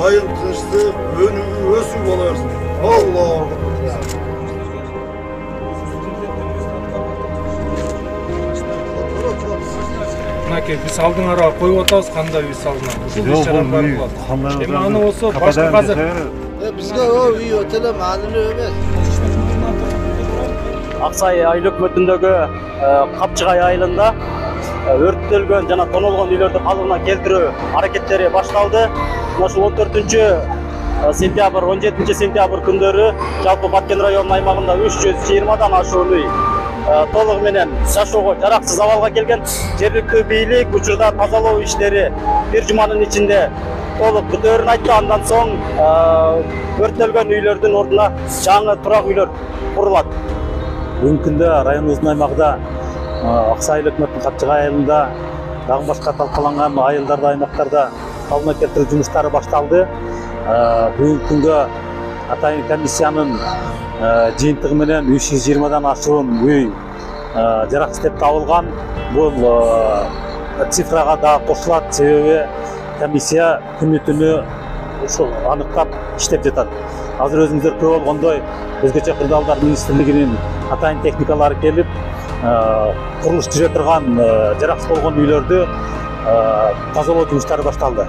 Bayıl tınçlık, önü ösü olarsın. Allah. Мынакей биз алдыңара коюп атабыз кандай биз алдына. Ушул иш-чаралар кылат. Эми аны болсо башка казак Bizga o uy ötele ma'lili emas. Аксай айыл өкмөтүндөгү Капчыгай айылында өрттөлгөн жана тонолгон үйлөрдү калыбына келтирүү аракеттери башталды. Ушул 14-сентябрь, 17-сентябрь күндөрү жалпы Баткен районунун аймагында 320дан ашуун үй толугу менен жашоого жараксыз абалга келген. Жергиликтүү бийлик учурда тазалоо иштери бир жуманын ичинде толук бүтөөрүн айтты. Андан соң өрттөлгөн үйлөрдүн ордуна жаңы турак үйлөр курулат. Бүгүнкү күндө районубуздун аймагында Аксай өкмөттүн Капчыгай айылында дагы башка талкаланган айылдарда, аймактарда калыбына келтирүү жумуштары башталды. Бүгүнкү күнгө атайын комиссиянын жыйынтыгы менен 320дан ашуун үй жараксыз деп табылган. Бул цифрага да кошулат, себеби комиссия күнү-түнү ушул аныктап иштеп жатат. Азыр өзүңүздөр көрүп болгондой, өзгөчө кырдаалдар министрлигинин атайын техникалары келип, курулуш жүрө турган жараксыз болгон үйлөрдү тазалоо жумуштары башталды.